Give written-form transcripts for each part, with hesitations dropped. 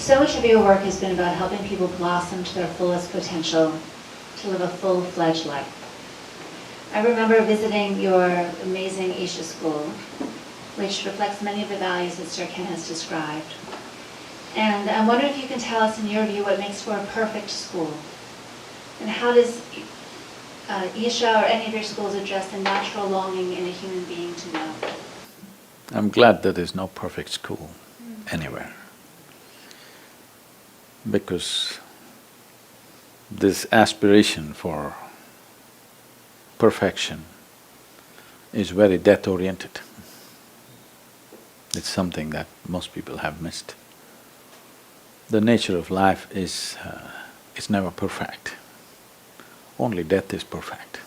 So much of your work has been about helping people blossom to their fullest potential, to live a full-fledged life. I remember visiting your amazing Isha school, which reflects many of the values that Sir Ken has described. And I wonder if you can tell us, in your view, what makes for a perfect school? And how does Isha or any of your schools address the natural longing in a human being to know? I'm glad that there's no perfect school anywhere, because this aspiration for perfection is very death-oriented. It's something that most people have missed. The nature of life is, it's never perfect. Only death is perfect.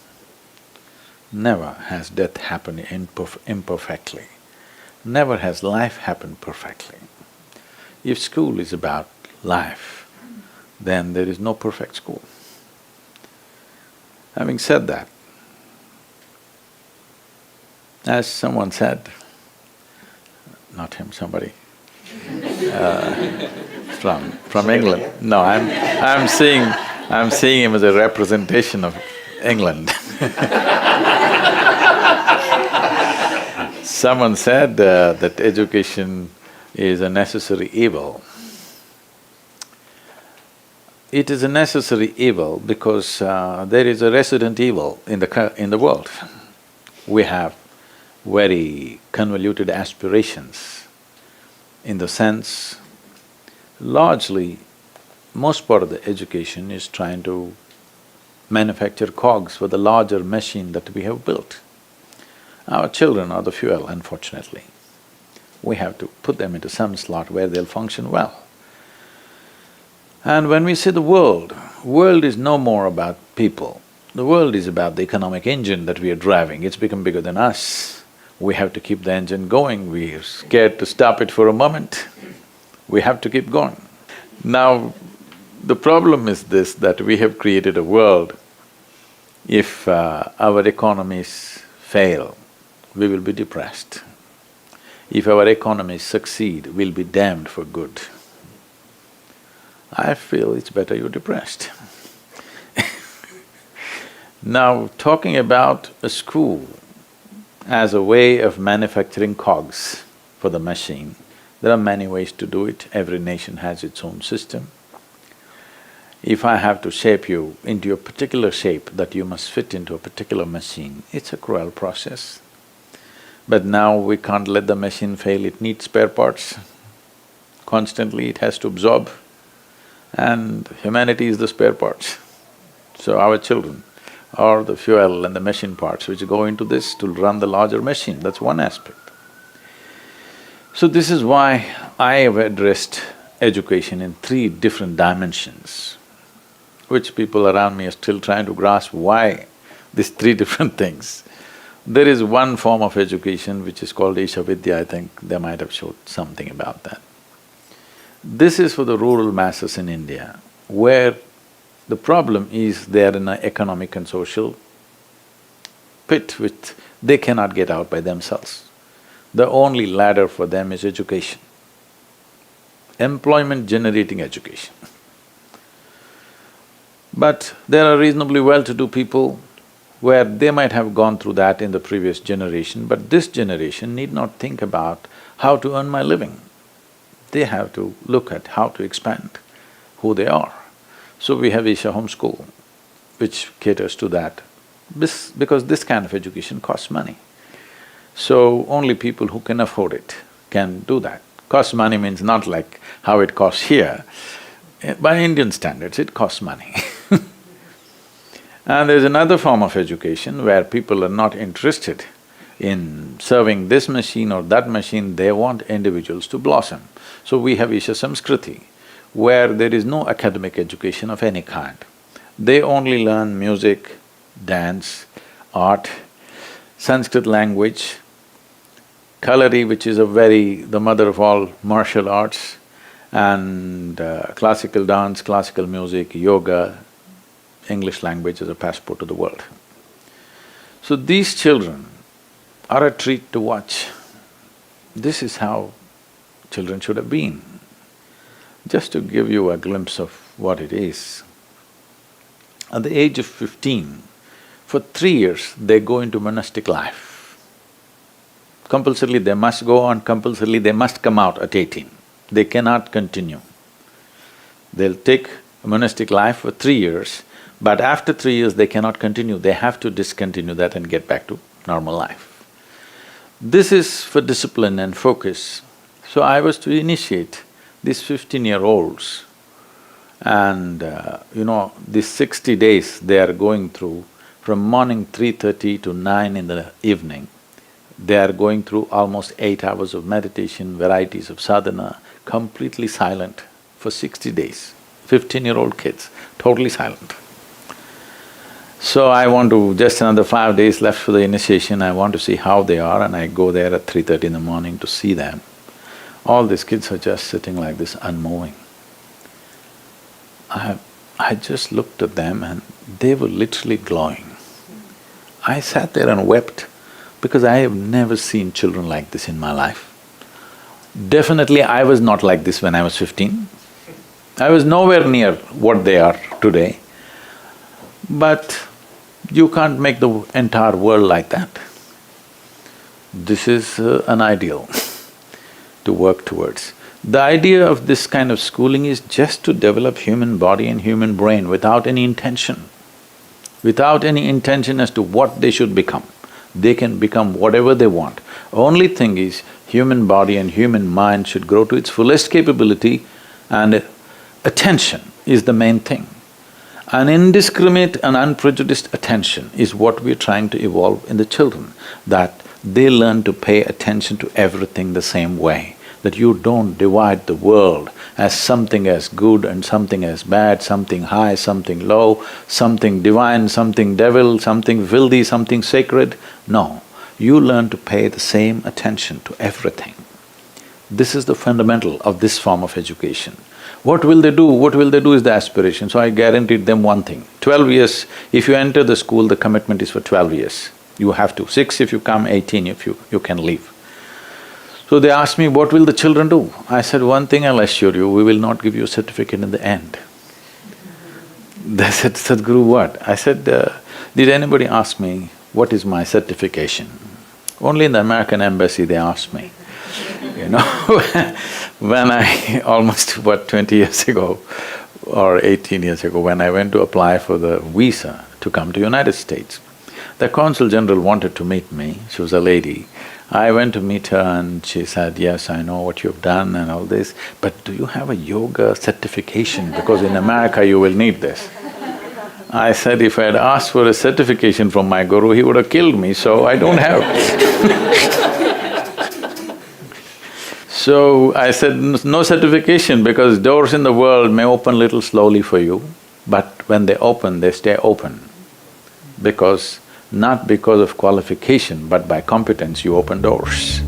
Never has death happened imperfectly. Never has life happened perfectly. If school is about life, then there is no perfect school. Having said that, as someone said, not him, somebody, from England. No, I'm seeing him as a representation of England. Someone said that education is a necessary evil. It is a necessary evil because there is a resident evil in the world. We have very convoluted aspirations, in the sense, largely, most part of the education is trying to manufacture cogs for the larger machine that we have built. Our children are the fuel, unfortunately. We have to put them into some slot where they'll function well. And when we see the world is no more about people. The world is about the economic engine that we are driving. It's become bigger than us. We have to keep the engine going. We're scared to stop it for a moment. We have to keep going. Now, the problem is this, that we have created a world, if our economies fail, we will be depressed. If our economies succeed, we'll be damned for good. I feel it's better you're depressed. Now, talking about a school as a way of manufacturing cogs for the machine, there are many ways to do it. Every nation has its own system. If I have to shape you into a particular shape that you must fit into a particular machine, it's a cruel process. But now we can't let the machine fail, it needs spare parts. Constantly it has to absorb, and humanity is the spare parts. So our children are the fuel and the machine parts which go into this to run the larger machine, that's one aspect. So this is why I have addressed education in three different dimensions, which people around me are still trying to grasp why these three different things. There is one form of education which is called Isha Vidya, I think they might have showed something about that. This is for the rural masses in India, where the problem is they are in an economic and social pit which they cannot get out by themselves. The only ladder for them is education, employment-generating education. But there are reasonably well-to-do people where they might have gone through that in the previous generation, but this generation need not think about how to earn my living. They have to look at how to expand who they are. So we have Isha Home School, which caters to that, because this kind of education costs money. So only people who can afford it can do that. Costs money means not like how it costs here. By Indian standards, it costs money. And there's another form of education where people are not interested in serving this machine or that machine, they want individuals to blossom. So we have Isha Samskriti, where there is no academic education of any kind. They only learn music, dance, art, Sanskrit language, Kalari, which is the mother of all martial arts, and classical dance, classical music, yoga, English language as a passport to the world. So these children are a treat to watch. This is how children should have been. Just to give you a glimpse of what it is, at the age of 15, for 3 years they go into monastic life. Compulsorily they must go on, compulsorily they must come out at 18. They cannot continue. They'll take a monastic life for 3 years, but after 3 years they cannot continue, they have to discontinue that and get back to normal life. This is for discipline and focus. So I was to initiate these 15-year-olds and these 60 days they are going through from morning 3:30 to 9 in the evening. They are going through almost 8 hours of meditation, varieties of sadhana, completely silent for 60 days. 15-year-old kids, totally silent. So I want to… just another 5 days left for the initiation, I want to see how they are, and I go there at 3:30 in the morning to see them. All these kids are just sitting like this, unmoving. I just looked at them and they were literally glowing. I sat there and wept because I have never seen children like this in my life. Definitely I was not like this when I was 15. I was nowhere near what they are today. But you can't make the entire world like that. This is an ideal to work towards. The idea of this kind of schooling is just to develop human body and human brain without any intention. Without any intention as to what they should become. They can become whatever they want. Only thing is, human body and human mind should grow to its fullest capability, and attention is the main thing. An indiscriminate and unprejudiced attention is what we're trying to evolve in the children, that they learn to pay attention to everything the same way, that you don't divide the world as something as good and something as bad, something high, something low, something divine, something devil, something filthy, something sacred. No, you learn to pay the same attention to everything. This is the fundamental of this form of education. What will they do? What will they do is the aspiration. So I guaranteed them one thing, 12 years, if you enter the school, the commitment is for 12 years. You have to, 6 if you come, 18 if you can leave. So they asked me, what will the children do? I said, one thing I'll assure you, we will not give you a certificate in the end. They said, Sadhguru, what? I said, did anybody ask me, what is my certification? Only in the American embassy they asked me. When I… almost 20 years ago or 18 years ago, when I went to apply for the visa to come to United States, the Consul General wanted to meet me, she was a lady. I went to meet her and she said, yes, I know what you've done and all this, but do you have a yoga certification? Because in America you will need this. I said, if I had asked for a certification from my guru, he would have killed me, so I don't have. So I said, no certification, because doors in the world may open little slowly for you, but when they open, they stay open. Because… not because of qualification, but by competence you open doors.